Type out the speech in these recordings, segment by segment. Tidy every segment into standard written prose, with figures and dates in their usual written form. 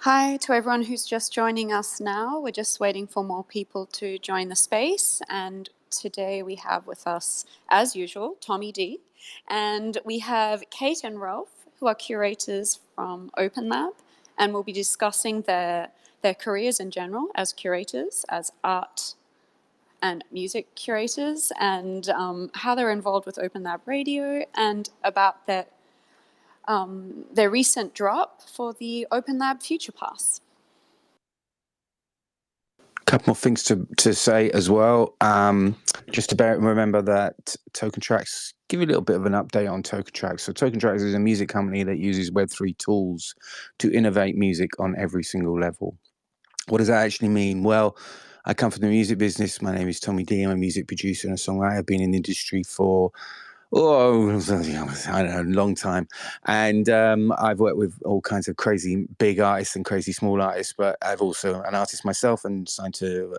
Hi to everyone who's just joining us now. We're just waiting for more people to join the space. And today we have with us, as usual, Tommy D. And we have Kate and Ralph, who are curators from OpenLab. And we'll be discussing their careers in general as curators, as art and music curators, and how they're involved with OpenLab Radio, and about their recent drop for the OpenLab Future Pass. Couple more things to say as well. Just to remember that TokenTraxx, give you a little bit of an update on TokenTraxx. So TokenTraxx is a music company that uses Web3 tools to innovate music on every single level. What does that actually mean? Well, I come from the music business. My name is Tommy D. I'm a music producer and a songwriter. I've been in the industry for I don't know, a long time. And I've worked with all kinds of crazy big artists and crazy small artists, but I've also an artist myself and signed to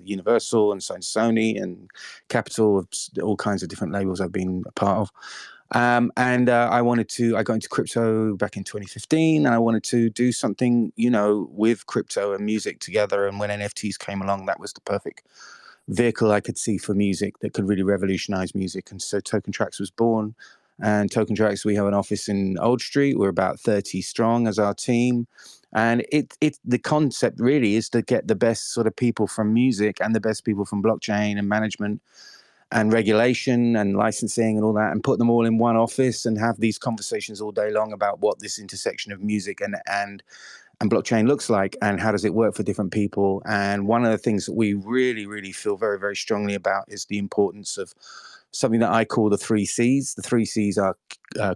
Universal and signed to Sony and Capitol, all kinds of different labels I've been a part of. I got into crypto back in 2015, and I wanted to do something, with crypto and music together. And when NFTs came along, that was the perfect vehicle I could see for music that could really revolutionize music. And so TokenTraxx was born. And TokenTraxx, we have an office in Old Street. We're about 30 strong as our team. And the concept really is to get the best sort of people from music and the best people from blockchain and management and regulation and licensing and all that, and put them all in one office and have these conversations all day long about what this intersection of music and blockchain looks like and how does it work for different people. And one of the things that we really, really feel very, very strongly about is the importance of something that I call the 3 C's. The 3 C's are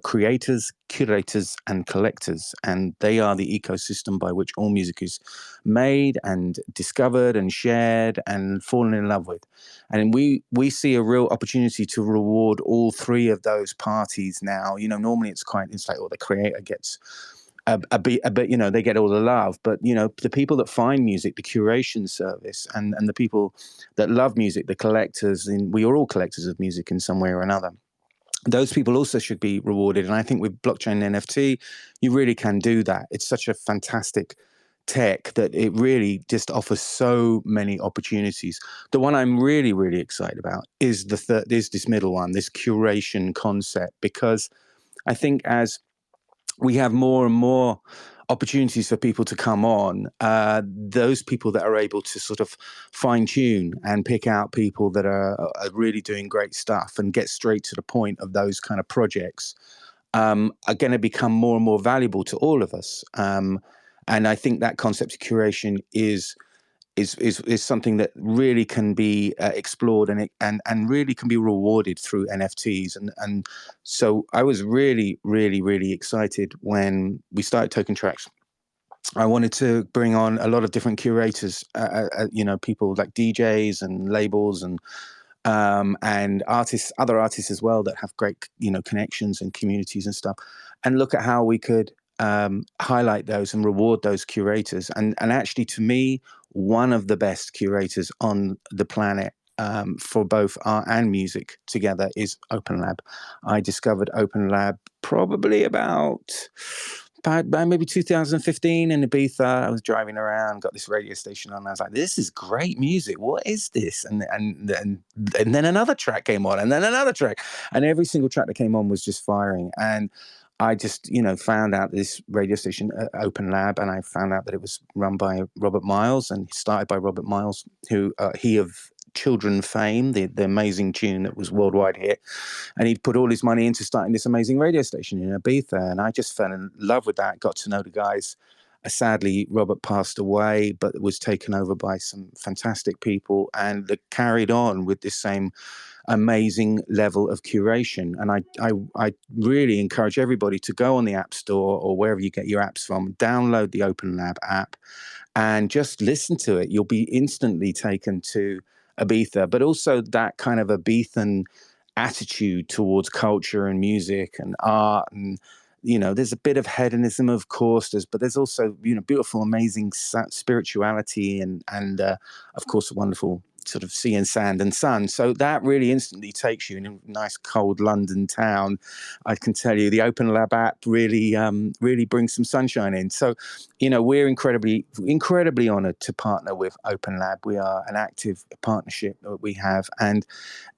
creators, curators, and collectors. And they are the ecosystem by which all music is made and discovered and shared and fallen in love with. And we see a real opportunity to reward all 3 of those parties now. Normally it's like, the creator gets a bit, they get all the love, but the people that find music, the curation service, and the people that love music, the collectors, and we are all collectors of music in some way or another. Those people also should be rewarded. And I think with blockchain and NFT, you really can do that. It's such a fantastic tech that it really just offers so many opportunities. The one I'm really, really excited about is this middle one, this curation concept, because I think as we have more and more opportunities for people to come on, those people that are able to sort of fine tune and pick out people that are really doing great stuff and get straight to the point of those kind of projects are going to become more and more valuable to all of us. And I think that concept of curation is something that really can be explored and really can be rewarded through NFTs. And so I was really, really, really excited when we started TokenTraxx. I wanted to bring on a lot of different curators, people like DJs and labels and artists, other artists as well that have great, connections and communities and stuff, and look at how we could highlight those and reward those curators. And actually, to me, one of the best curators on the planet for both art and music together is OpenLab. I discovered OpenLab probably about maybe 2015 in Ibiza. I was driving around, got this radio station on, and I was like, this is great music. What is this? And then another track came on, and then another track. And every single track that came on was just firing. And I just, found out this radio station, OpenLab, and I found out that it was run by Robert Miles and started by Robert Miles, who he of Children fame, the amazing tune that was worldwide hit. And he'd put all his money into starting this amazing radio station in Ibiza. And I just fell in love with that, got to know the guys. Sadly, Robert passed away, but was taken over by some fantastic people and that carried on with this same amazing level of curation. And I really encourage everybody to go on the App Store or wherever you get your apps from, download the OpenLab app and just listen to it. You'll be instantly taken to Ibiza, but also that kind of Ibizan attitude towards culture and music and art. And there's a bit of hedonism, of course, but there's also beautiful, amazing spirituality and of course a wonderful sort of sea and sand and sun. So that really instantly takes you in a nice cold London town. I can tell you the OpenLab app really brings some sunshine in. So, we're incredibly honored to partner with OpenLab. We are an active partnership that we have, and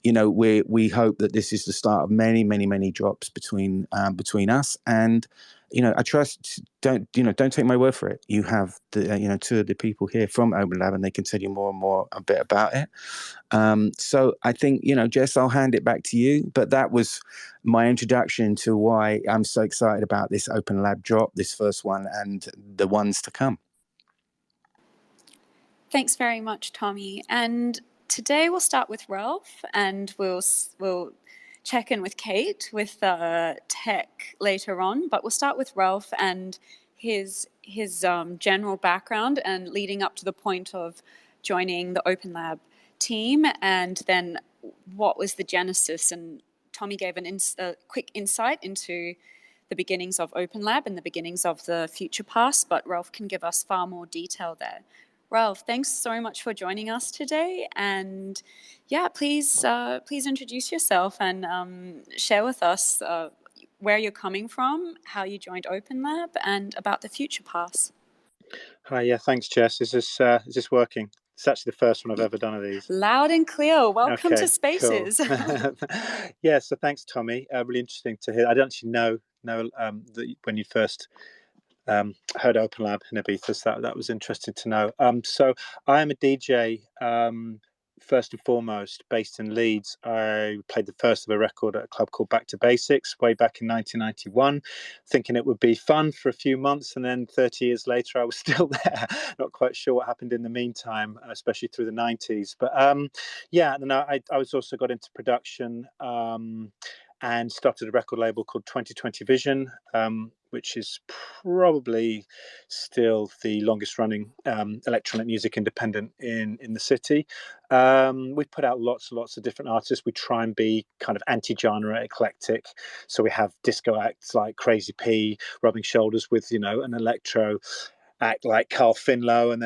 we hope that this is the start of many, many, many drops between us. And I trust. Don't take my word for it. You have the two of the people here from OpenLab, and they can tell you more and more a bit about it. So I think Jess, I'll hand it back to you. But that was my introduction to why I'm so excited about this OpenLab drop, this first one, and the ones to come. Thanks very much, Tommy. And today we'll start with Ralph, and we'll check in with Kate with tech later on. But we'll start with Ralph and his general background and leading up to the point of joining the OpenLab team, and then what was the genesis. And Tommy gave a quick insight into the beginnings of OpenLab and the beginnings of the future past, but Ralph can give us far more detail there. Ralph, thanks so much for joining us today. And yeah, please introduce yourself and share with us where you're coming from, how you joined OpenLab, and about the future pass. Hi, yeah, thanks, Jess. Is this working? It's actually the first one I've ever done of these. Loud and clear. Welcome to Spaces. Cool. Yeah, so thanks, Tommy. Really interesting to hear. I don't actually know that when you first heard OpenLab in Ibiza, so that was interesting to know. So I am a DJ, first and foremost, based in Leeds. I played the first of a record at a club called Back to Basics way back in 1991, thinking it would be fun for a few months, and then 30 years later I was still there. Not quite sure what happened in the meantime, especially through the 90s. But yeah, and I was also got into production and started a record label called 2020 Vision, which is probably still the longest running electronic music independent in the city. We put out lots and lots of different artists. We try and be kind of anti-genre, eclectic. So we have disco acts like Crazy P rubbing shoulders with, an electro act like Carl Finlow, and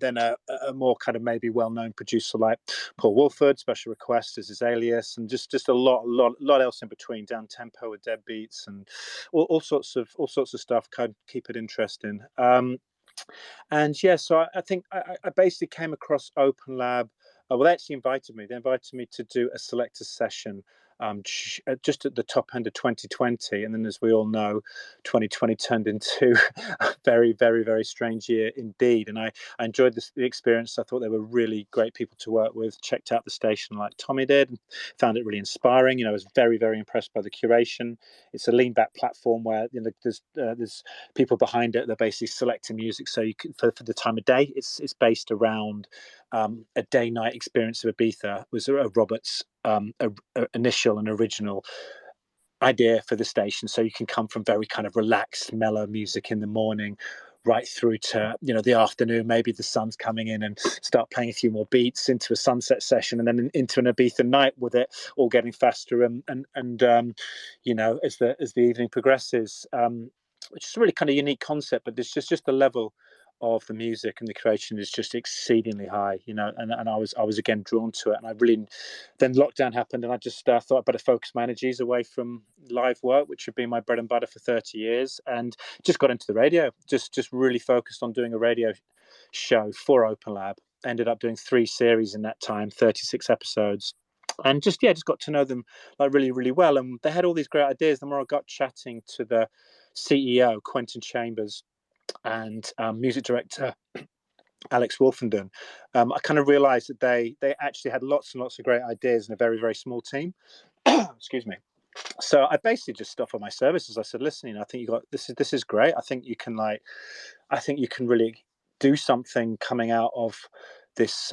then a more kind of maybe well-known producer like Paul Wolford. Special Request is his alias, and just a lot else in between. Down tempo with dead beats and all sorts of stuff. Kind of keep it interesting. And yeah, so I think I basically came across OpenLab. Well, they actually invited me. They invited me to do a selector session just at the top end of 2020. And then, as we all know, 2020 turned into a very, very, very strange year indeed. And I enjoyed the experience. I thought they were really great people to work with. Checked out the station like Tommy did, and found it really inspiring. I was very, very impressed by the curation. It's a lean back platform where there's people behind it. They're basically selecting music, so you can, for the time of day. It's based around a day-night experience of Ibiza. Was Robert's initial and original idea for the station. So you can come from very kind of relaxed, mellow music in the morning, right through to the afternoon. Maybe the sun's coming in, and start playing a few more beats into a sunset session, and then into an Ibiza night with it all getting faster and as the evening progresses. Which is a really kind of unique concept, but it's just the level of the music and the creation is just exceedingly high, and I was again drawn to it. And I really, then lockdown happened, and I just thought I'd better focus my energies away from live work, which had been my bread and butter for 30 years, and just got into the radio. Just really focused on doing a radio show for OpenLab. Ended up doing 3 series in that time, 36 episodes. And just got to know them like really, really well. And they had all these great ideas. The more I got chatting to the CEO, Quentin Chambers, and music director Alex Wolfenden, I kind of realized that they actually had lots and lots of great ideas in a very, very small team. Excuse me. So I basically just offered my services. I said, listen, I think you got this is great. I think you can really do something coming out of this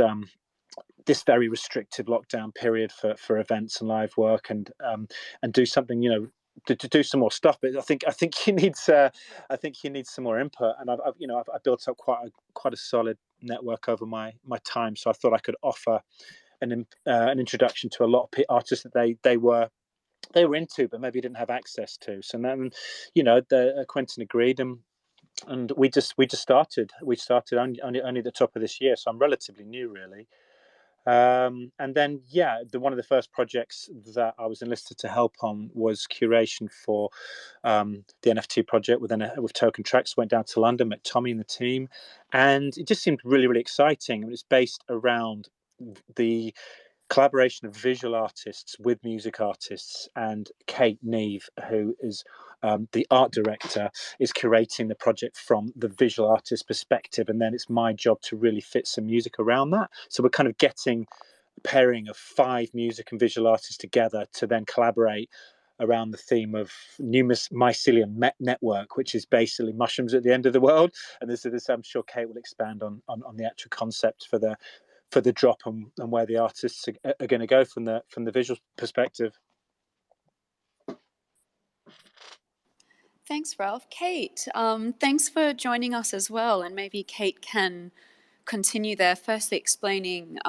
this very restrictive lockdown period for events and live work, and do something, to do some more stuff. But I think he needs some more input. And I've built up quite a solid network over my time. So I thought I could offer an introduction to a lot of artists that they were into, but maybe didn't have access to. So then, Quentin agreed, and we just started. We started only at the top of this year, so I'm relatively new, really. And then, one of the first projects that I was enlisted to help on was curation for the NFT project with TokenTraxx. Went down to London, met Tommy and the team, and it just seemed really, really exciting. It was based around the collaboration of visual artists with music artists, and Kate Neave, who is the art director, is curating the project from the visual artist perspective, and then it's my job to really fit some music around that. So we're kind of getting a pairing of 5 music and visual artists together to then collaborate around the theme of Mycelium Network, which is basically mushrooms at the end of the world. And this I'm sure Kate will expand on the actual concept for the drop and where the artists are going to go from the visual perspective. Thanks, Ralph. Kate, thanks for joining us as well. And maybe Kate can continue there, firstly explaining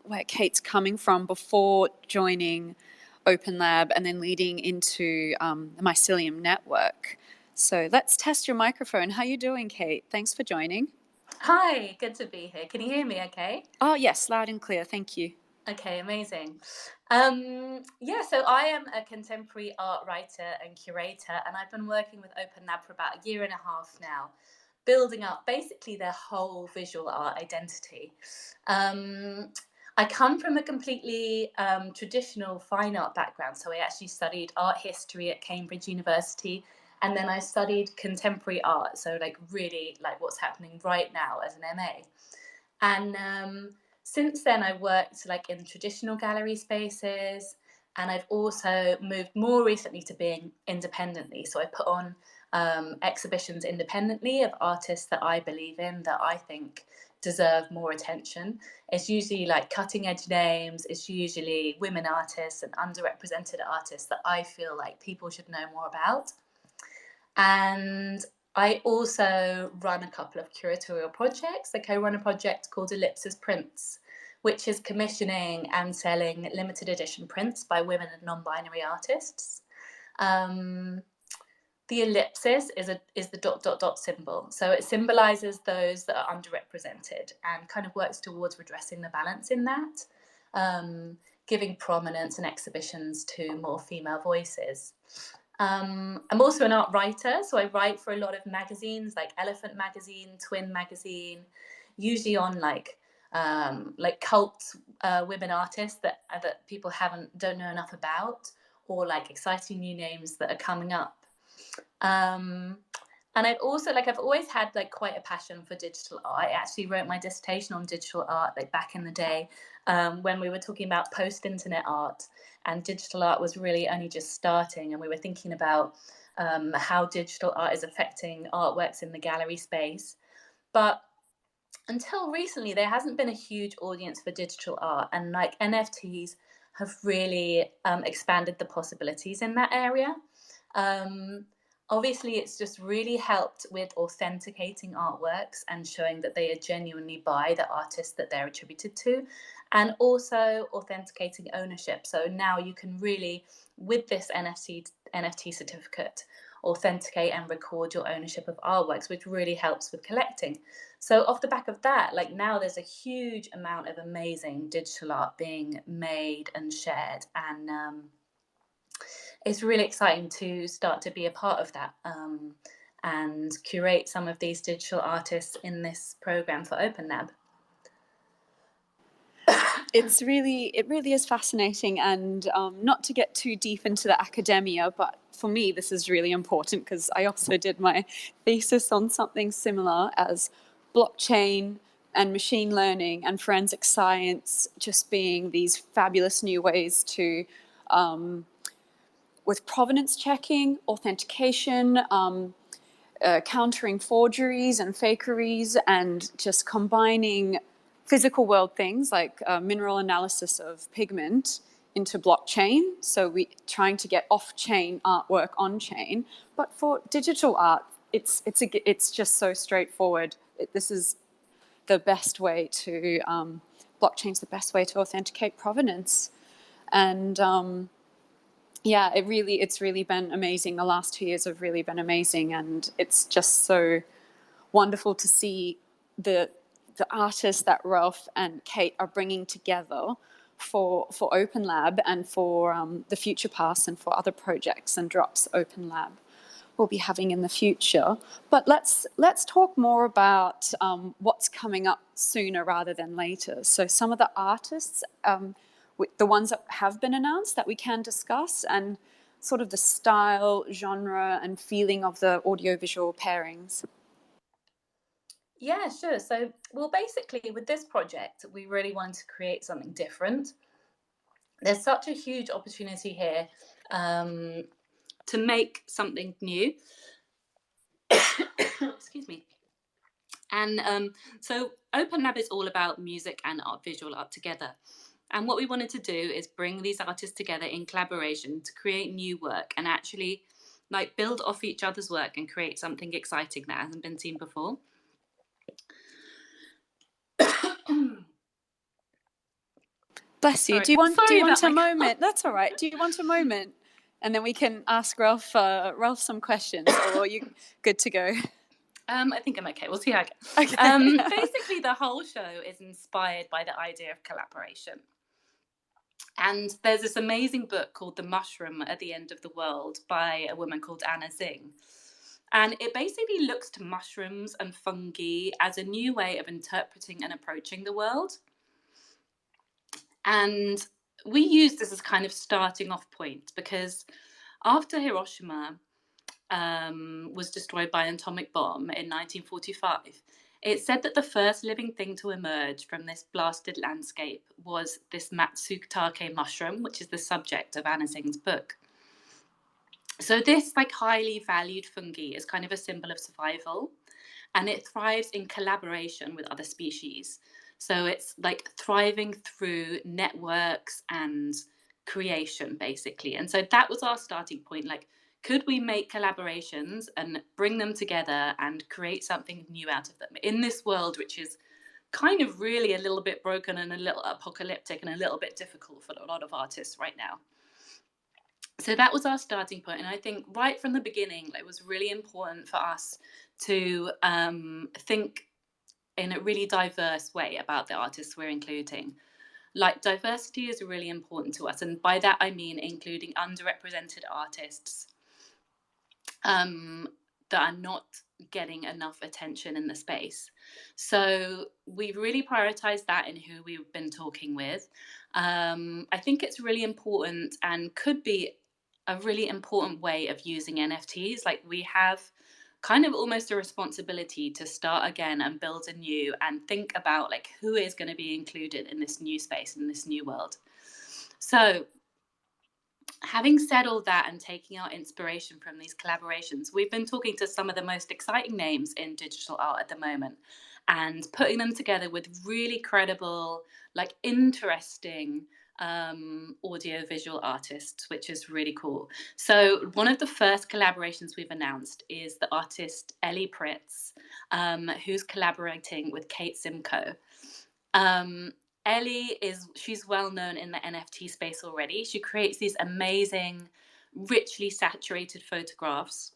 where Kate's coming from before joining OpenLab and then leading into the Mycelium Network. So let's test your microphone. How are you doing, Kate? Thanks for joining. Hi, good to be here. Can you hear me okay? Oh, yes, loud and clear. Thank you. Okay, amazing. So I am a contemporary art writer and curator, and I've been working with OpenLab for about 1.5 years now, building up basically their whole visual art identity. I come from a completely traditional fine art background, so I actually studied art history at Cambridge University, and then I studied contemporary art, so really what's happening right now as an MA. And since then, I worked in traditional gallery spaces, and I've also moved more recently to being independently. So I put on exhibitions independently of artists that I believe in, that I think deserve more attention. It's usually cutting edge names. It's usually women artists and underrepresented artists that I feel like people should know more about. And I also run a couple of curatorial projects. I co-run a project called Ellipsis Prints, which is commissioning and selling limited edition prints by women and non-binary artists. The ellipsis is the ... symbol. So it symbolizes those that are underrepresented and kind of works towards redressing the balance in that, giving prominence and exhibitions to more female voices. I'm also an art writer, so I write for a lot of magazines like Elephant Magazine, Twin Magazine, usually on cult women artists that people don't know enough about, or exciting new names that are coming up. And I've always had quite a passion for digital art. I actually wrote my dissertation on digital art back in the day, when we were talking about post-internet art, and digital art was really only just starting, and we were thinking about how digital art is affecting artworks in the gallery space. But until recently, there hasn't been a huge audience for digital art, and NFTs have really expanded the possibilities in that area. Obviously, it's just really helped with authenticating artworks and showing that they are genuinely by the artist that they're attributed to, and also authenticating ownership. So now you can really, with this NFT certificate, authenticate and record your ownership of artworks, which really helps with collecting. So off the back of that, now there's a huge amount of amazing digital art being made and shared, and it's really exciting to start to be a part of that, and curate some of these digital artists in this program for OpenLab. It really is fascinating, and not to get too deep into the academia, but for me this is really important because I also did my thesis on something similar as blockchain and machine learning and forensic science just being these fabulous new ways to with provenance checking, authentication, countering forgeries and fakeries, and just combining physical world things like mineral analysis of pigment into blockchain. So we trying to get off-chain artwork on-chain. But for digital art, it's just so straightforward. This is the best way to blockchain's the best way to authenticate provenance, and it's really been amazing. The last 2 years have really been amazing, and it's just so wonderful to see the the artists that Ralph and Kate are bringing together for OpenLab and for the Future Pass and for other projects and drops OpenLab will be having in the future. But let's talk more about what's coming up sooner rather than later. So some of the artists, the ones that have been announced that we can discuss, and sort of the style, genre, and feeling of the audiovisual pairings. Yeah, sure. So, well, basically with this project, we really wanted to create something different. There's such a huge opportunity here to make something new. Excuse me. And so OpenLab is all about music and visual art together. And what we wanted to do is bring these artists together in collaboration to create new work and actually like build off each other's work and create something exciting that hasn't been seen before. Bless you. Sorry. Do you want a my moment? That's all right. Do you want a moment? And then we can ask Ralph some questions, or are you good to go? I think I'm okay. We'll see how I go. Okay. Basically, the whole show is inspired by the idea of collaboration. And there's this amazing book called The Mushroom at the End of the World by a woman called Anna Zing. And it basically looks to mushrooms and fungi as a new way of interpreting and approaching the world. And we use this as kind of starting off point because after Hiroshima was destroyed by an atomic bomb in 1945, it said that the first living thing to emerge from this blasted landscape was this Matsutake mushroom, which is the subject of Anna Zing's book. So this like highly valued fungi is kind of a symbol of survival, and it thrives in collaboration with other species. So it's like thriving through networks and creation, basically. And so that was our starting point. Like, could we make collaborations and bring them together and create something new out of them in this world, which is kind of really a little bit broken and a little apocalyptic and a little bit difficult for a lot of artists right now? So that was our starting point. And I think right from the beginning, it was really important for us to think in a really diverse way about the artists we're including. Like, diversity is really important to us. And by that, I mean including underrepresented artists that are not getting enough attention in the space. So we've really prioritized that in who we've been talking with. I think it's really important and could be a really important way of using NFTs. Like, we have kind of almost a responsibility to start again and build anew and think about like who is going to be included in this new space, in this new world. So having said all that and taking our inspiration from these collaborations, we've been talking to some of the most exciting names in digital art at the moment and putting them together with really credible, like interesting audio-visual artists, which is really cool. So one of the first collaborations we've announced is the artist Ellie Pritz, who's collaborating with Kate Simcoe. Ellie she's well known in the NFT space already. She creates these amazing, richly saturated photographs.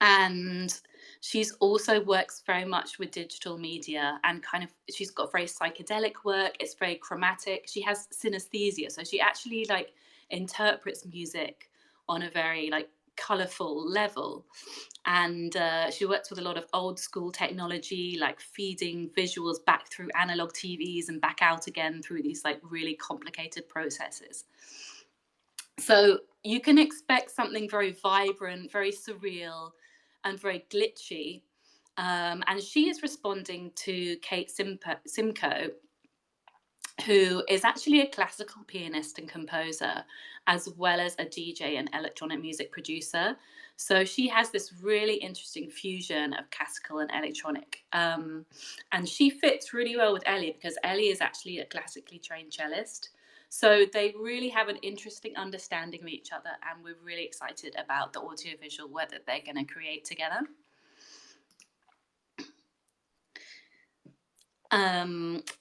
And she's also works very much with digital media and kind of, she's got very psychedelic work. It's very chromatic. She has synesthesia. So she actually like interprets music on a very like colorful level. And she works with a lot of old school technology, like feeding visuals back through analog TVs and back out again through these like really complicated processes. So you can expect something very vibrant, very surreal, and very glitchy. And she is responding to Kate Simcoe, who is actually a classical pianist and composer, as well as a DJ and electronic music producer. So she has this really interesting fusion of classical and electronic. And she fits really well with Ellie because Ellie is actually a classically trained cellist. So they really have an interesting understanding of each other, and we're really excited about the audiovisual work that they're going to create together.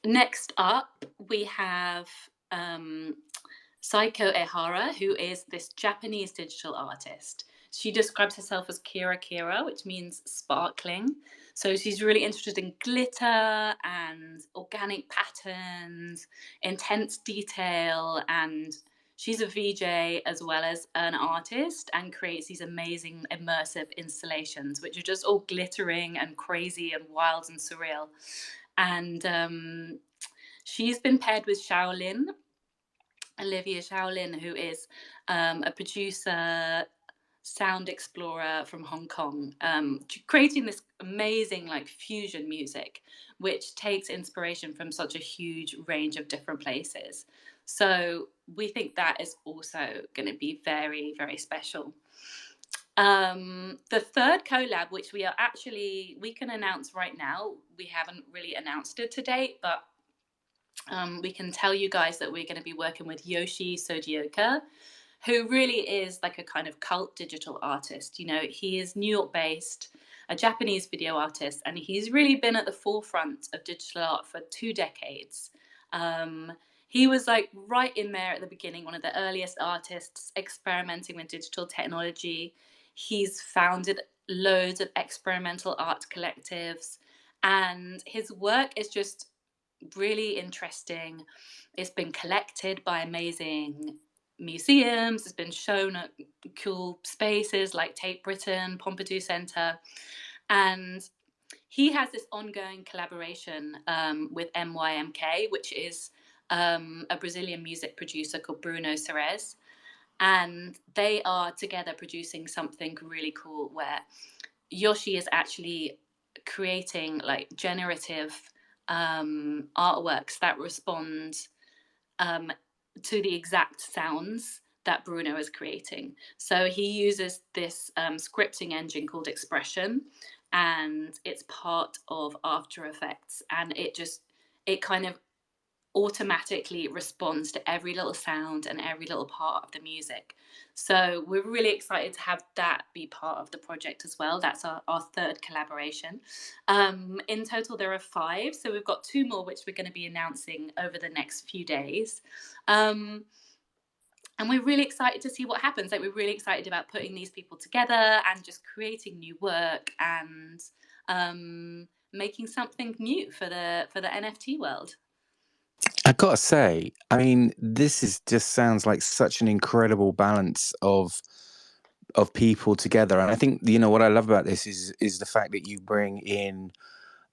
Next up, we have Saiko Ehara, who is this Japanese digital artist. She describes herself as Kira Kira, which means sparkling. So she's really interested in glitter and organic patterns, intense detail, and she's a VJ as well as an artist, and creates these amazing immersive installations, which are just all glittering and crazy and wild and surreal. And she's been paired with Olivia Shaolin, who is a producer, sound explorer from Hong Kong, creating this amazing like fusion music, which takes inspiration from such a huge range of different places. So we think that is also going to be very, very special. The third collab, which we can announce right now, we haven't really announced it to date, but we can tell you guys that we're going to be working with Yoshi Sojioka, who really is like a kind of cult digital artist. You know, he is New York based, a Japanese video artist, and he's really been at the forefront of digital art for 2 decades. He was like right in there at the beginning, one of the earliest artists experimenting with digital technology. He's founded loads of experimental art collectives, and his work is just really interesting. It's been collected by amazing museums. It's been shown at cool spaces like Tate Britain, Pompidou Centre, and he has this ongoing collaboration with MYMK, which is a Brazilian music producer called Bruno Ceres, and they are together producing something really cool where Yoshi is actually creating like generative artworks that respond to the exact sounds that Bruno is creating. So he uses this scripting engine called Expression, and it's part of After Effects, and it kind of automatically responds to every little sound and every little part of the music. So we're really excited to have that be part of the project as well. That's our third collaboration. In total, there are 5. So we've got 2 more, which we're going to be announcing over the next few days. And we're really excited to see what happens. Like, we're really excited about putting these people together and just creating new work and making something new for the NFT world. I gotta say, I mean, this just sounds like such an incredible balance of people together, and I think what I love about this is the fact that you bring in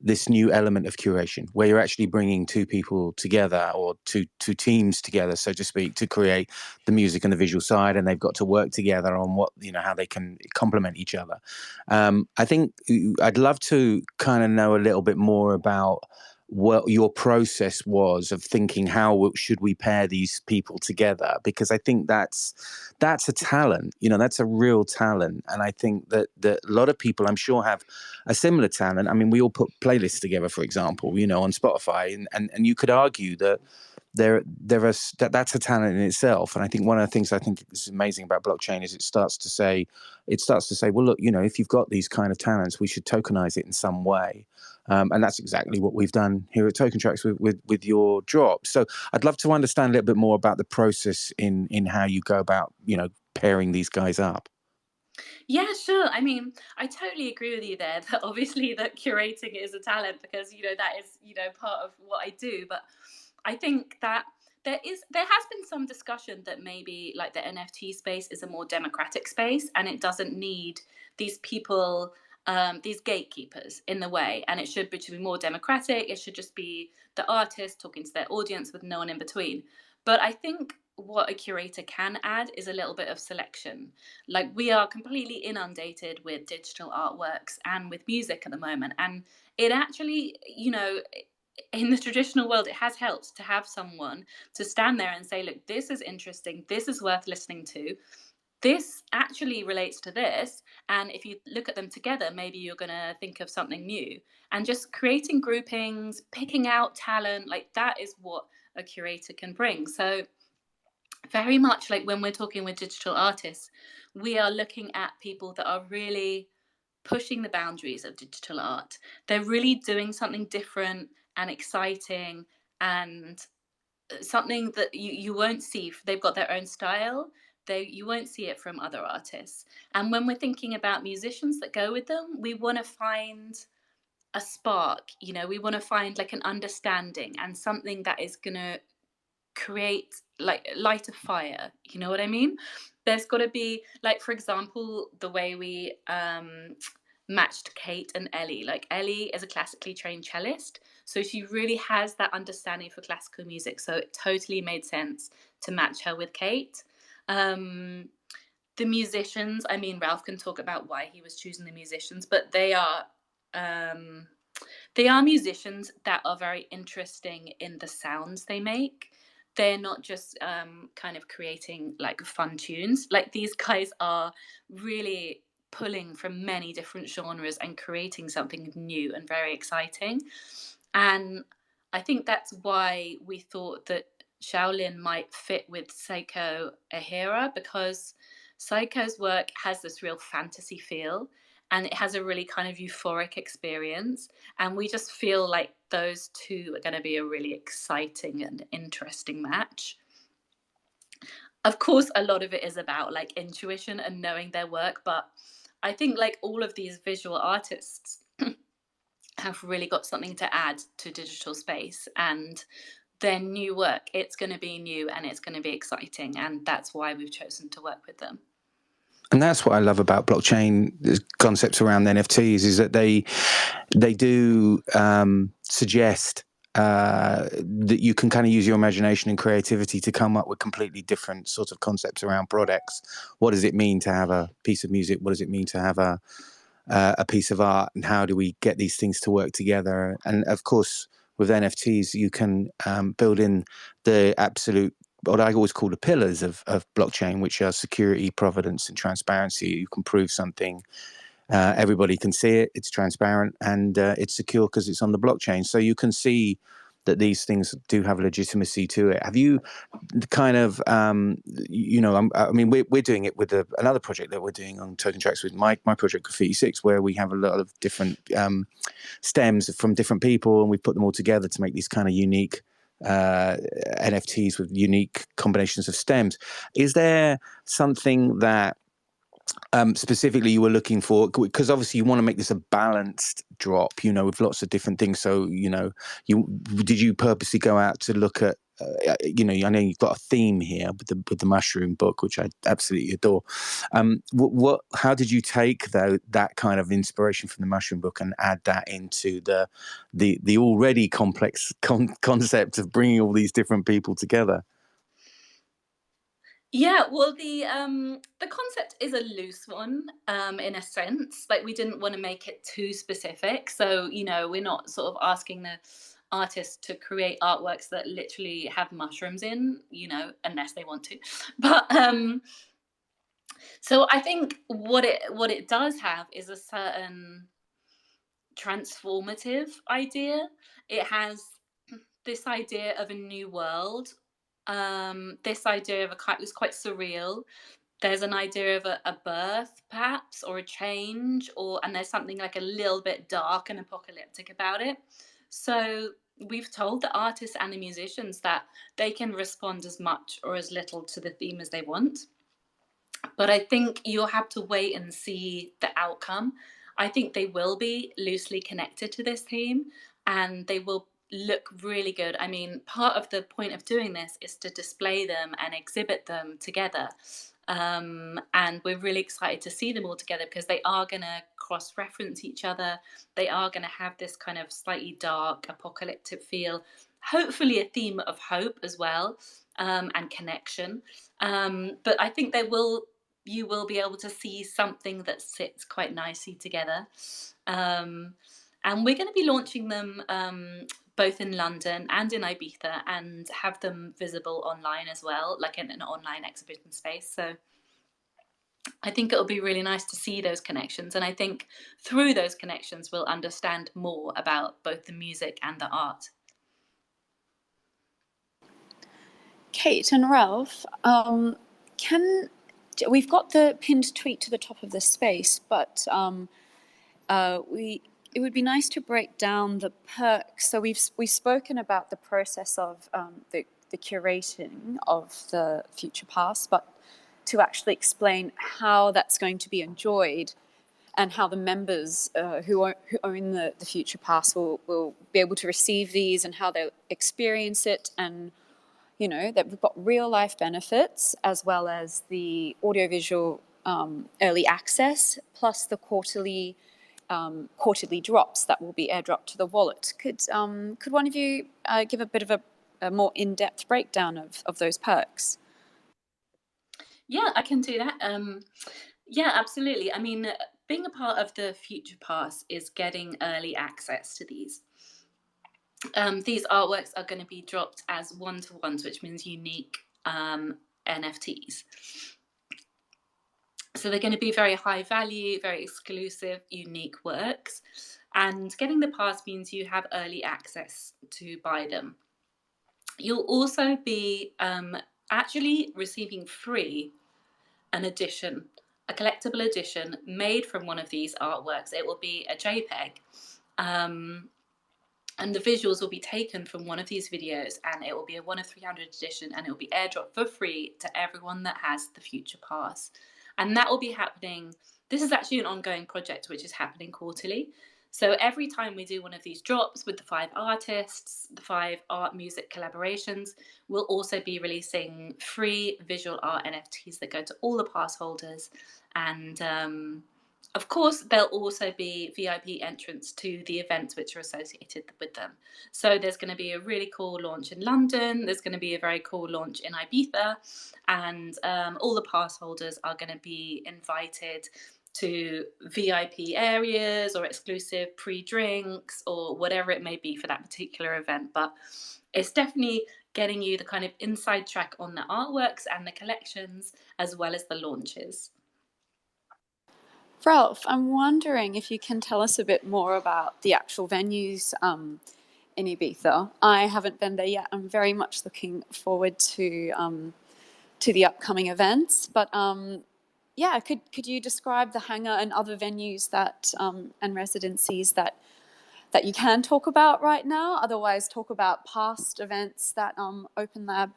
this new element of curation, where you're actually bringing 2 people together, or two teams together, so to speak, to create the music and the visual side, and they've got to work together on what how they can complement each other. I think I'd love to kind of know a little bit more about what your process was of thinking, how should we pair these people together, because I think that's a talent, that's a real talent, and I think that a lot of people, I'm sure, have a similar talent. I mean, we all put playlists together, for example, on Spotify, and you could argue that that's a talent in itself. And I think one of the things I think is amazing about blockchain is it starts to say, well, look, if you've got these kind of talents, we should tokenize it in some way. And that's exactly what we've done here at TokenTraxx with your drop. So I'd love to understand a little bit more about the process in how you go about, pairing these guys up. Yeah, sure. I mean, I totally agree with you there that obviously that curating is a talent, because, that is, part of what I do. But I think that there has been some discussion that maybe like the NFT space is a more democratic space, and it doesn't need these people, these gatekeepers in the way, and it should be more democratic. It should just be the artist talking to their audience with no one in between. But I think what a curator can add is a little bit of selection. Like, we are completely inundated with digital artworks and with music at the moment, and it actually, in the traditional world, it has helped to have someone to stand there and say, look, this is interesting, this is worth listening to, this actually relates to this, and if you look at them together, maybe you're going to think of something new. And just creating groupings, picking out talent, like that is what a curator can bring. So very much like when we're talking with digital artists, we are looking at people that are really pushing the boundaries of digital art. They're really doing something different and exciting, and something that you won't see. They've got their own style. You won't see it from other artists. And when we're thinking about musicians that go with them, we want to find a spark, you know, we want to find like an understanding and something that is going to create, like, light a fire, you know what I mean? There's got to be, like, for example, the way we matched Kate and Ellie. Like, Ellie is a classically trained cellist, so she really has that understanding for classical music, so it totally made sense to match her with Kate. The musicians, I mean, Ralph can talk about why he was choosing the musicians, but they are musicians that are very interesting in the sounds they make. They're not just kind of creating like fun tunes. Like, these guys are really pulling from many different genres and creating something new and very exciting. And I think that's why we thought that Shaolin might fit with Seiko Ahira, because Seiko's work has this real fantasy feel, and it has a really kind of euphoric experience. And we just feel like those two are going to be a really exciting and interesting match. Of course, a lot of it is about like intuition and knowing their work, but I think like all of these visual artists have really got something to add to digital space, and their new work, it's going to be new and it's going to be exciting, and that's why we've chosen to work with them. And that's what I love about blockchain concepts around NFTs, is that they do suggest that you can kind of use your imagination and creativity to come up with completely different sorts of concepts around products. What does it mean to have a piece of music? What does it mean to have a piece of art? And how do we get these things to work together? And of course, with NFTs, you can build in the absolute, what I always call the pillars of blockchain, which are security, provenance, and transparency. You can prove something. Everybody can see it. It's transparent, and it's secure because it's on the blockchain. So you can see that these things do have legitimacy to it. Have you kind of, you know, I mean, we're doing it with another project that we're doing on TokenTraxx with my project Graffiti 6, where we have a lot of different stems from different people, and we put them all together to make these kind of unique NFTs with unique combinations of stems. Is there something that specifically you were looking for, because obviously you want to make this a balanced drop, you know, with lots of different things? So, you know, did you purposely go out to look at you know, I know you've got a theme here with the mushroom book, which I absolutely adore. How did you take that kind of inspiration from the mushroom book and add that into the already complex concept of bringing all these different people together? Yeah, well, the concept is a loose one, in a sense. Like, we didn't want to make it too specific. So, you know, we're not sort of asking the artist to create artworks that literally have mushrooms in, you know, unless they want to. But so I think what it does have is a certain transformative idea. It has this idea of a new world. This idea of it's quite surreal. There's an idea of a birth, perhaps, or a change, and there's something like a little bit dark and apocalyptic about it. So we've told the artists and the musicians that they can respond as much or as little to the theme as they want. But I think you'll have to wait and see the outcome. I think they will be loosely connected to this theme, and they will look really good. I mean, part of the point of doing this is to display them and exhibit them together. And we're really excited to see them all together, because they are going to cross-reference each other. They are going to have this kind of slightly dark, apocalyptic feel, hopefully a theme of hope as well, and connection. But I think you will be able to see something that sits quite nicely together. And we're going to be launching them both in London and in Ibiza, and have them visible online as well, like in an online exhibition space. So I think it'll be really nice to see those connections. And I think through those connections, we'll understand more about both the music and the art. Kate and Ralph, we've got the pinned tweet to the top of this space, but it would be nice to break down the perks. So we've spoken about the process of the curating of the future past, but to actually explain how that's going to be enjoyed, and how the members who own the Future Pass will be able to receive these and how they'll experience it, and that we've got real life benefits as well as the audiovisual early access, plus the quarterly drops that will be airdropped to the wallet. Could one of you give a bit of a more in-depth breakdown of those perks? Yeah, I can do that. Yeah, absolutely. I mean, being a part of the Future Pass is getting early access to these. These artworks are going to be dropped as one-to-ones, which means unique NFTs. So they're going to be very high value, very exclusive, unique works. And getting the pass means you have early access to buy them. You'll also be actually receiving free an edition, a collectible edition made from one of these artworks. It will be a JPEG. And the visuals will be taken from one of these videos, and it will be a 1 of 300 edition, and it will be airdropped for free to everyone that has the Future Pass. And that will be happening. This is actually an ongoing project which is happening quarterly. So every time we do one of these drops with the 5 artists, the 5 art music collaborations, we'll also be releasing free visual art NFTs that go to all the pass holders. And of course, there'll also be VIP entrance to the events which are associated with them. So there's going to be a really cool launch in London. There's going to be a very cool launch in Ibiza. And all the pass holders are going to be invited to VIP areas or exclusive pre-drinks or whatever it may be for that particular event. But it's definitely getting you the kind of inside track on the artworks and the collections, as well as the launches. Ralph, I'm wondering if you can tell us a bit more about the actual venues in Ibiza. I haven't been there yet. I'm very much looking forward to the upcoming events. But yeah, could you describe the hangar and other venues that and residencies that you can talk about right now? Otherwise, talk about past events that OpenLab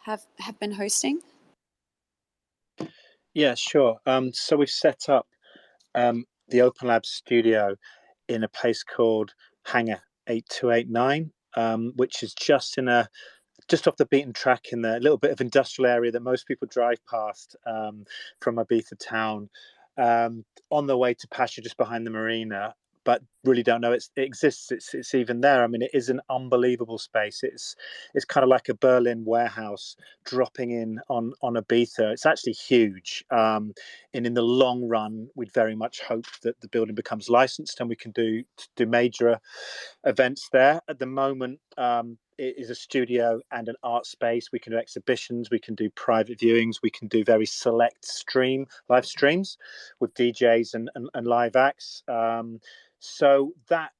have been hosting. Yeah, sure. So we've set up the OpenLab studio in a place called Hangar 8289, which is just off the beaten track in the little bit of industrial area that most people drive past from Ibiza town, on the way to Pasha, just behind the marina, but really don't know it exists. It's even there. I mean, it is an unbelievable space. It's kind of like a Berlin warehouse dropping in on Ibiza. It's actually huge, and in the long run, we'd very much hope that the building becomes licensed and we can do major events there. At the moment, it is a studio and an art space. We can do exhibitions, we can do private viewings, we can do very select live streams with DJs and live acts. So that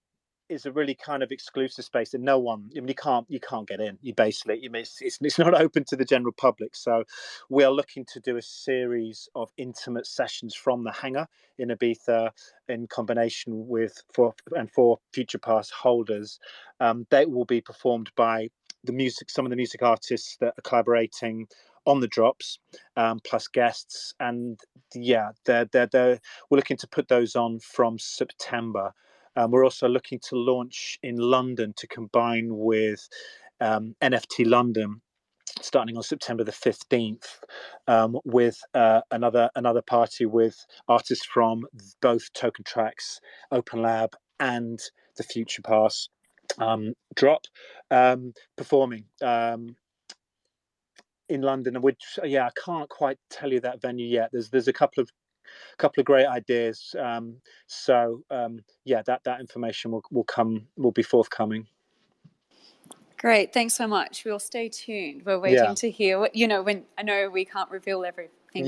is a really kind of exclusive space that no one, I mean, you can't get in. You basically, it's not open to the general public. So we are looking to do a series of intimate sessions from the hangar in Ibiza in combination with for Future Pass holders. They will be performed by some of the music artists that are collaborating on the drops, plus guests. And yeah, we're looking to put those on from September. We're also looking to launch in London to combine with NFT London, starting on September the 15th, with another party with artists from both TokenTraxx, OpenLab, and the Future Pass drop, performing in London. Which, yeah, I can't quite tell you that venue yet. There's a couple of great ideas. Yeah, that information will be forthcoming. Great, thanks so much. We'll stay tuned. We're waiting to hear what when I know we can't reveal everything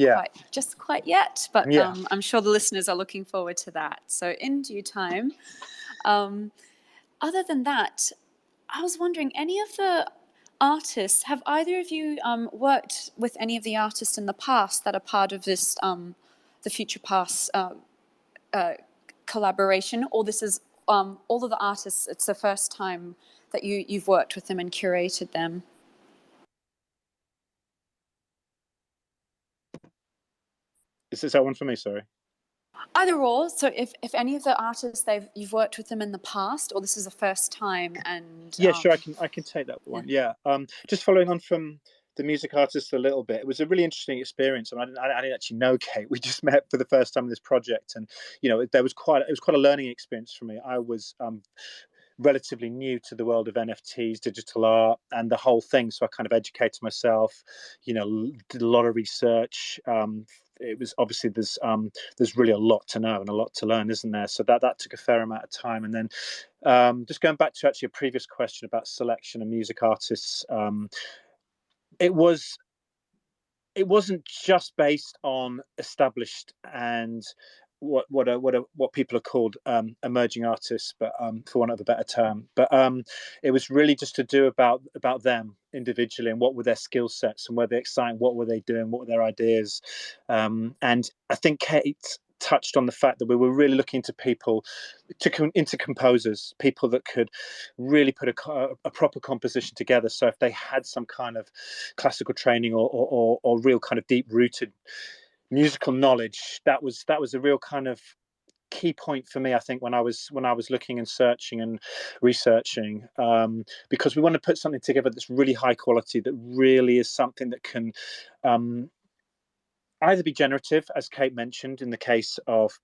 quite yet, but I'm sure the listeners are looking forward to that. So in due time. Other than that, I was wondering, any of the artists, have either of you worked with any of the artists in the past that are part of this the Future Pass collaboration, or this is all of the artists, it's the first time that you've worked with them and curated them? Is that one for me? Sorry. Either or. So if any of the artists you've worked with them in the past, or this is the first time, and Yeah, sure, I can take that one. Yeah, just following on from the music artist a little bit, it was a really interesting experience. I didn't actually know Kate. We just met for the first time in this project, and it was quite a learning experience for me. I was relatively new to the world of NFTs, digital art, and the whole thing. So I kind of educated myself, did a lot of research. It was obviously there's really a lot to know and a lot to learn, isn't there? So that took a fair amount of time. And then just going back to actually a previous question about selection of music artists, it wasn't just based on established and what people are called emerging artists, but for want of a better term. But it was really just to do about them individually and what were their skill sets and were they exciting, what were they doing, what were their ideas. And I think Kate touched on the fact that we were really looking to people into composers, people that could really put a proper composition together. So if they had some kind of classical training or real kind of deep rooted musical knowledge, that was a real kind of key point for me, I think, when I was looking and searching and researching, because we want to put something together that's really high quality, that really is something that can either be generative, as Kate mentioned in the case of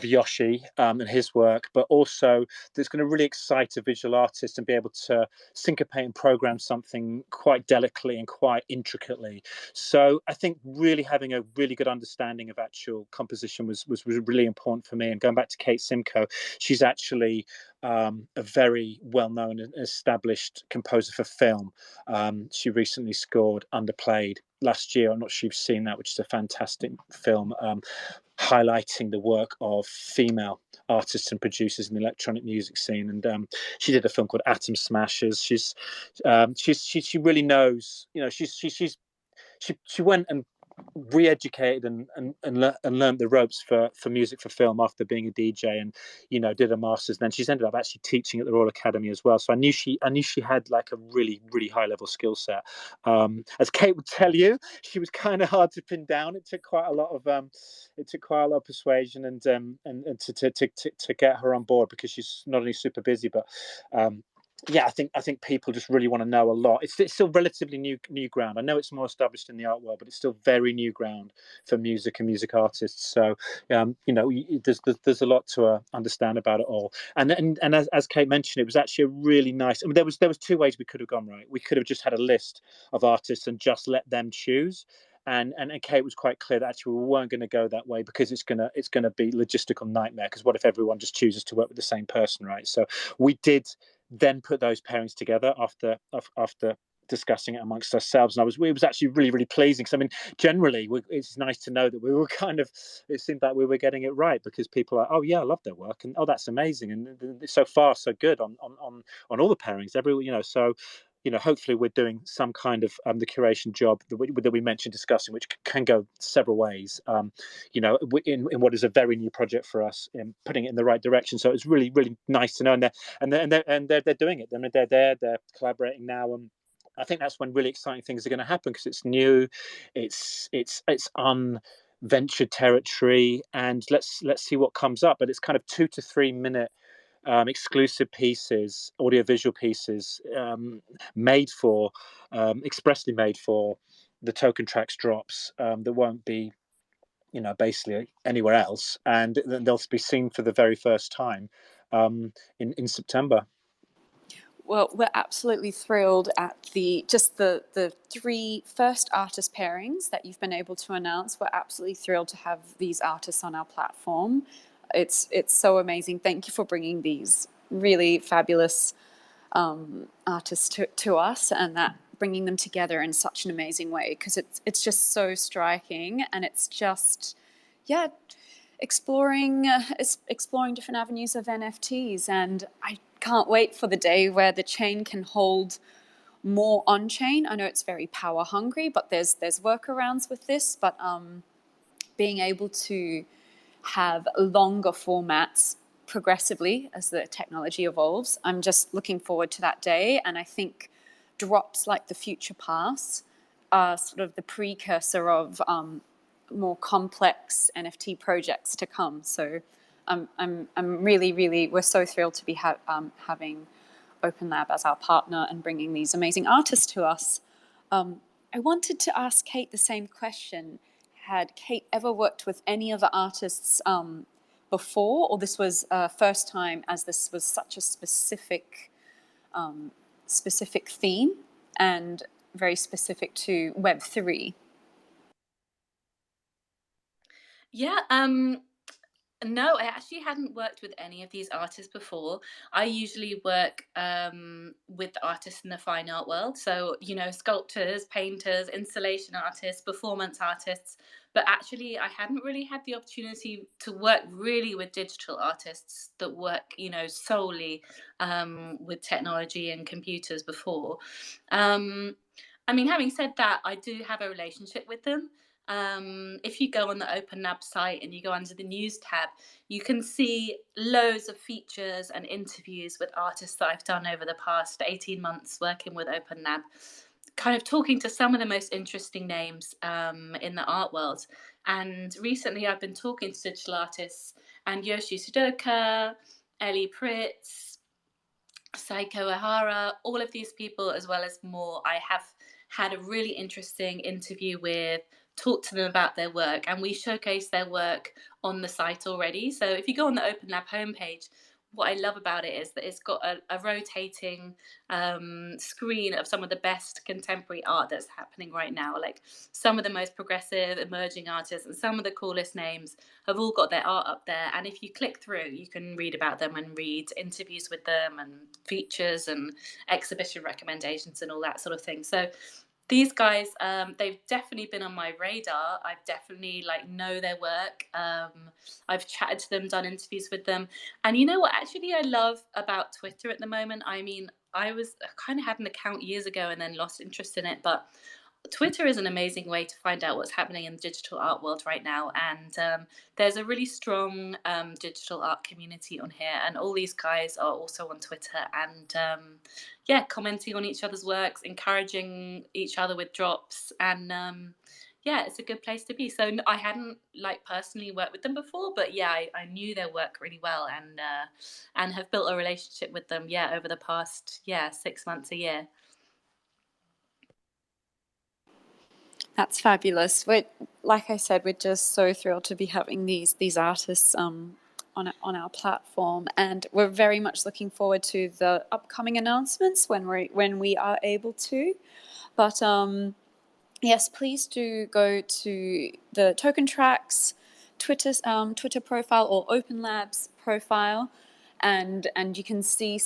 Yoshi and his work, but also that's going to really excite a visual artist and be able to syncopate and program something quite delicately and quite intricately. So I think really having a really good understanding of actual composition was really important for me. And going back to Kate Simcoe, she's actually a very well-known and established composer for film. She recently scored Underplayed last year. I'm not sure you've seen that, which is a fantastic film highlighting the work of female artists and producers in the electronic music scene. And she did a film called Atom Smashers. She really knows. She went and re-educated and learned the ropes for music for film after being a DJ, and did a master's. Then she's ended up actually teaching at the Royal Academy as well. So I knew she had like a really high level skill set. As Kate would tell you, she was kind of hard to pin down. It took quite a lot of persuasion and to get her on board, because she's not only super busy, but yeah, I think people just really want to know a lot. It's still relatively new ground. I know it's more established in the art world, but it's still very new ground for music and music artists. So there's a lot to understand about it all. And as Kate mentioned, it was actually a really nice. I mean, there was two ways we could have gone, right. We could have just had a list of artists and just let them choose. And Kate was quite clear that actually we weren't going to go that way, because it's gonna be logistical nightmare. Because what if everyone just chooses to work with the same person, right? So we did then put those pairings together after discussing it amongst ourselves, and it was actually really pleasing. Because I mean, generally, it's nice to know that we were it seemed like we were getting it right, because people are, oh yeah, I love their work, and oh, that's amazing, and so far so good on all the pairings. So hopefully we're doing some kind of the curation job that we mentioned discussing, which can go several ways. In what is a very new project for us, in putting it in the right direction. So it's really nice to know, and they're doing it. They're collaborating now, and I think that's when really exciting things are going to happen, because it's new, it's unventured territory, and let's see what comes up. But it's kind of 2 to 3 minute exclusive pieces, audiovisual pieces, expressly made for the TokenTraxx drops, that won't be, basically anywhere else, and then they'll be seen for the very first time in September. Well, we're absolutely thrilled at the 3 first artist pairings that you've been able to announce. We're absolutely thrilled to have these artists on our platform. It's so amazing. Thank you for bringing these really fabulous artists to us, and that bringing them together in such an amazing way, because it's just so striking, and it's just exploring different avenues of NFTs. And I can't wait for the day where the chain can hold more on chain. I know it's very power hungry, but there's workarounds with this. But being able to have longer formats progressively as the technology evolves, I'm just looking forward to that day. And I think drops like the Future Pass are sort of the precursor of more complex NFT projects to come. So I'm really, we're so thrilled to be having OpenLab as our partner and bringing these amazing artists to us. I wanted to ask Kate the same question. Had Kate ever worked with any other artists before, or this was first time, as this was such a specific theme and very specific to Web3? Yeah, no, I actually hadn't worked with any of these artists before. I usually work with artists in the fine art world. So, you know, sculptors, painters, installation artists, performance artists. But actually, I hadn't really had the opportunity to work really with digital artists that work, you know, solely with technology and computers before. I mean, having said that, I do have a relationship with them. If you go on the OpenLab site and you go under the news tab, you can see loads of features and interviews with artists that I've done over the past 18 months working with OpenLab, kind of talking to some of the most interesting names in the art world. And recently I've been talking to digital artists, and Yoshi Sudoka, Ellie Pritz, Saiko Ehara, all of these people, as well as more, I have had a really interesting interview with, talked to them about their work, and we showcase their work on the site already. So if you go on the OpenLab homepage, what I love about it is that it's got a rotating screen of some of the best contemporary art that's happening right now. Like some of the most progressive emerging artists and some of the coolest names have all got their art up there. And if you click through, you can read about them and read interviews with them and features and exhibition recommendations and all that sort of thing. So these guys, they've definitely been on my radar. I've definitely know their work. I've chatted to them, done interviews with them. And you know what actually I love about Twitter at the moment? I mean, I kind of had an account years ago and then lost interest in it, but Twitter is an amazing way to find out what's happening in the digital art world right now. And there's a really strong digital art community on here. And all these guys are also on Twitter and, commenting on each other's works, encouraging each other with drops. And, it's a good place to be. So I hadn't personally worked with them before, but I knew their work really well and have built a relationship with them, over the past, 6 months, a year. That's fabulous. Like I said, we're just so thrilled to be having these artists on our platform, and we're very much looking forward to the upcoming announcements when we are able to. But yes, please do go to the TokenTraxx Twitter profile or OpenLab's profile, and you can see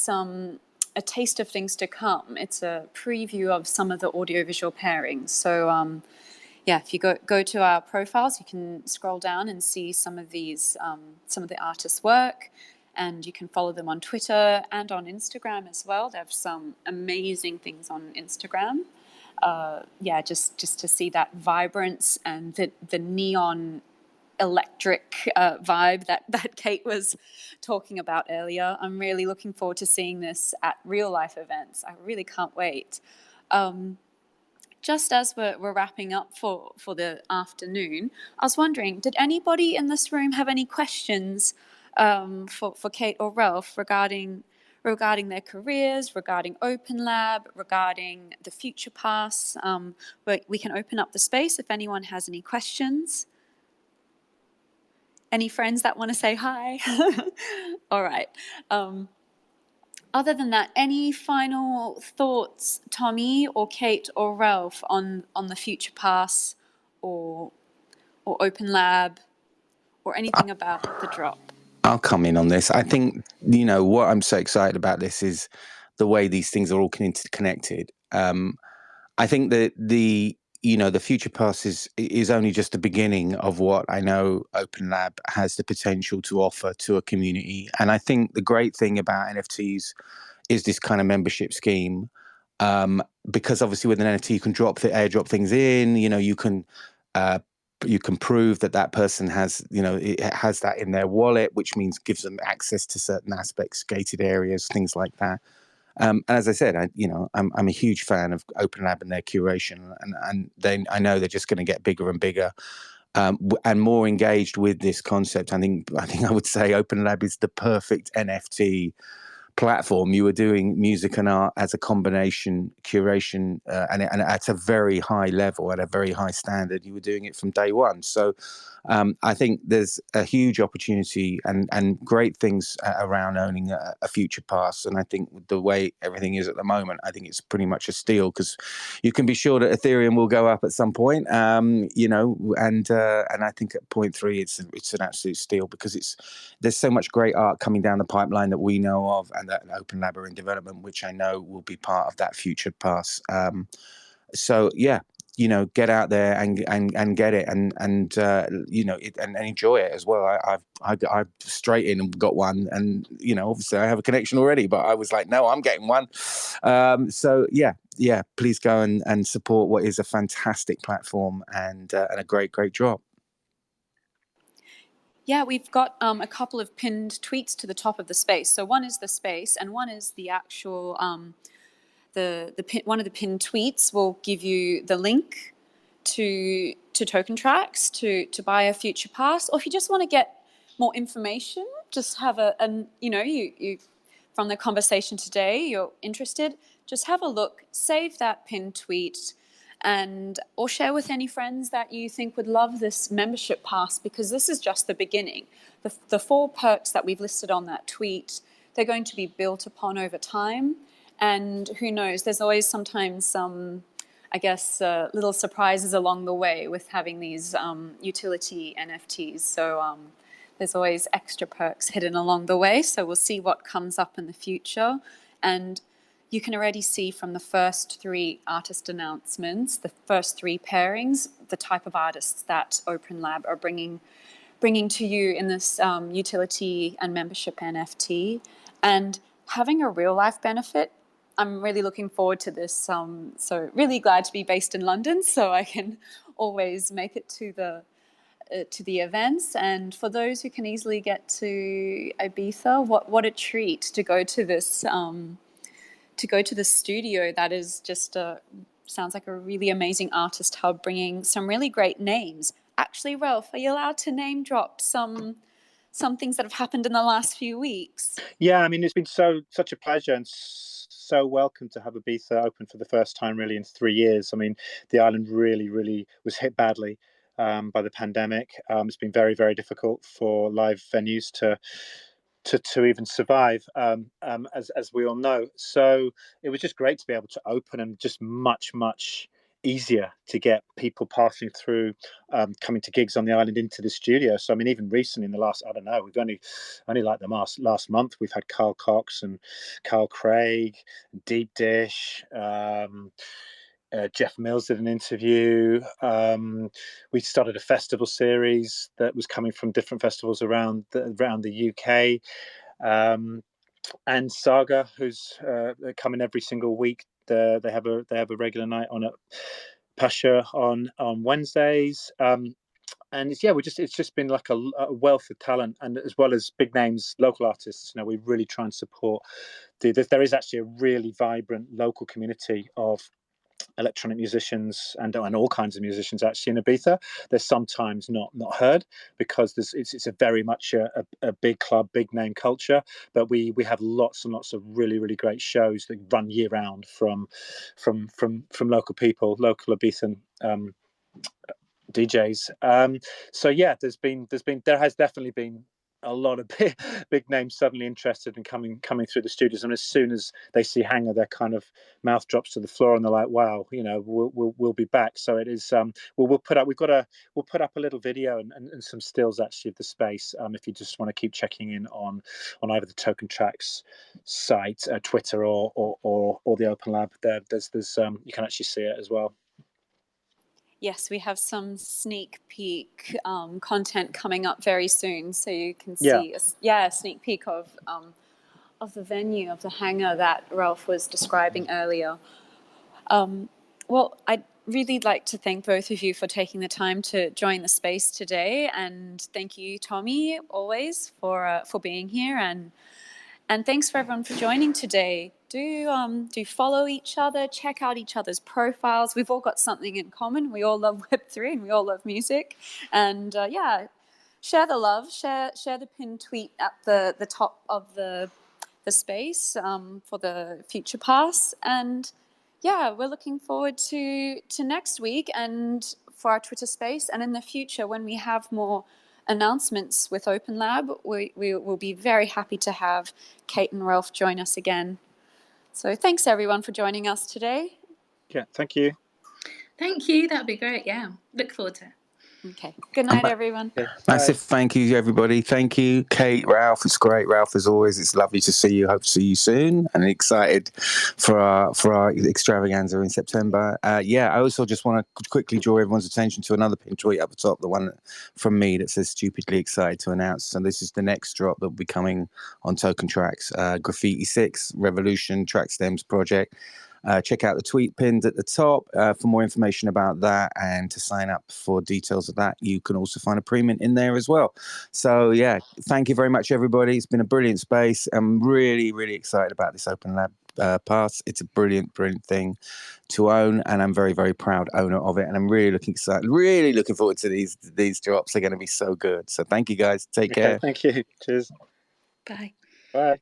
a taste of things to come. It's a preview of some of the audiovisual pairings. So if you go to our profiles, you can scroll down and see some of the artists' work, and you can follow them on Twitter and on Instagram as well. They have some amazing things on Instagram. Just to see that vibrance and the neon electric vibe that Kate was talking about earlier. I'm really looking forward to seeing this at real life events. I really can't wait. Just as we're wrapping up for the afternoon, I was wondering, did anybody in this room have any questions for Kate or Ralph regarding their careers, regarding OpenLab, regarding the Future Pass? We can open up the space if anyone has any questions. Any friends that want to say hi? All right. Other than that, any final thoughts, Tommy or Kate or Ralph, on the Future Pass or OpenLab or anything about the drop? I'll come in on this. I think, what I'm so excited about this is the way these things are all interconnected. I think that the Future Pass is only just the beginning of what I know OpenLab has the potential to offer to a community. And I think the great thing about NFTs is this kind of membership scheme, because obviously with an NFT you can airdrop things in. You can prove that person has it has that in their wallet, which means gives them access to certain aspects, gated areas, things like that. And as I said, I'm a huge fan of OpenLab and their curation, and I know they're just going to get bigger and bigger. and more engaged with this concept. I think I would say OpenLab is the perfect NFT platform. You were doing music and art as a combination, curation, and at a very high level, at a very high standard. You were doing it from day one. So I think there's a huge opportunity and great things around owning a future pass. And I think with the way everything is at the moment, I think it's pretty much a steal, because you can be sure that Ethereum will go up at some point, and I think at 0.3 it's an absolute steal, because there's so much great art coming down the pipeline that we know of, and that OpenLab are in development, which I know will be part of that future pass. So yeah, get out there and get it, and enjoy it as well. I straight in and got one, and obviously I have a connection already, but I was like, no, I'm getting one. So yeah, please go and support what is a fantastic platform and a great drop. Yeah, we've got a couple of pinned tweets to the top of the space. So one is the space, and one is the actual one of the pinned tweets will give you the link to TokenTraxx to buy a future pass, or if you just want to get more information, just have you from the conversation today, you're interested, just have a look, save that pinned tweet, or share with any friends that you think would love this membership pass, because this is just the beginning. The 4 perks that we've listed on that tweet, they're going to be built upon over time. And who knows, there's always sometimes some, I guess, little surprises along the way with having these utility NFTs. So there's always extra perks hidden along the way. So we'll see what comes up in the future. And you can already see from the first 3 artist announcements, the first 3 pairings, the type of artists that OpenLab are bringing to you in this utility and membership NFT. And having a real life benefit, I'm really looking forward to this. So really glad to be based in London, so I can always make it to the events. And for those who can easily get to Ibiza, what a treat to go to this studio that is just sounds like a really amazing artist hub, bringing some really great names. Actually, Ralph, are you allowed to name drop some things that have happened in the last few weeks? Yeah, I mean, it's been such a pleasure and so welcome to have Ibiza open for the first time really in 3 years. I mean, the island really was hit badly by the pandemic. It's been very, very difficult for live venues to even survive, as we all know. So it was just great to be able to open, and just much easier to get people passing through, coming to gigs on the island into the studio. So I mean, even recently in the last, I don't know, we've only like the last month, we've had Carl Cox and Carl Craig, Deep Dish, Jeff Mills did an interview. We started a festival series that was coming from different festivals around the UK. And Saga, who's coming every single week. They have a regular night on at Pasha on Wednesdays. And it's just been like a wealth of talent, and as well as big names, local artists. We really try and support. There is actually a really vibrant local community of electronic musicians and all kinds of musicians actually in Ibiza. They're sometimes not heard because it's a very much a big club, big name culture, but we have lots and lots of really great shows that run year round from local people, local Ibizan DJs. So yeah, there has definitely been a lot of big names suddenly interested in coming through the studios, and as soon as they see Hangar, their kind of mouth drops to the floor, and they're like, "Wow, we'll be back." So it is. We'll put up a little video and some stills actually of the space. If you just want to keep checking in on either the TokenTraxx site, Twitter, or the OpenLab, there's you can actually see it as well. Yes, we have some sneak peek content coming up very soon, so you can see a sneak peek of the venue, of the hangar that Ralph was describing earlier. Well, I'd really like to thank both of you for taking the time to join the space today, and thank you, Tommy, always for being here And thanks for everyone for joining today. Do follow each other, check out each other's profiles. We've all got something in common. We all love Web3 and we all love music. And share the love, share the pinned tweet at the top of the space for the future pass. And yeah, we're looking forward to next week and for our Twitter space, and in the future when we have more announcements with OpenLab, we will be very happy to have Kate and Ralph join us again. So thanks everyone for joining us today. Yeah, thank you. Thank you. That'd be great. Yeah, look forward to it. Okay. Good night, everyone. Okay, Massive thank you, everybody. Thank you, Kate, Ralph. It's great, Ralph, as always. It's lovely to see you. Hope to see you soon, and excited for our extravaganza in September. I also just want to quickly draw everyone's attention to another pin tweet up the top, the one from me that says "Stupidly excited to announce." So this is the next drop that will be coming on TokenTraxx, Graffiti 6 Revolution Track Stems project. Check out the tweet pinned at the top for more information about that, and to sign up for details of that, you can also find a premium in there as well. So yeah, thank you very much, everybody. It's been a brilliant space. I'm really, really excited about this OpenLab pass. It's a brilliant thing to own, and I'm very, very proud owner of it. And I'm really looking forward to these drops. They're going to be so good. So thank you, guys. Take care. Thank you. Cheers. Bye. Bye.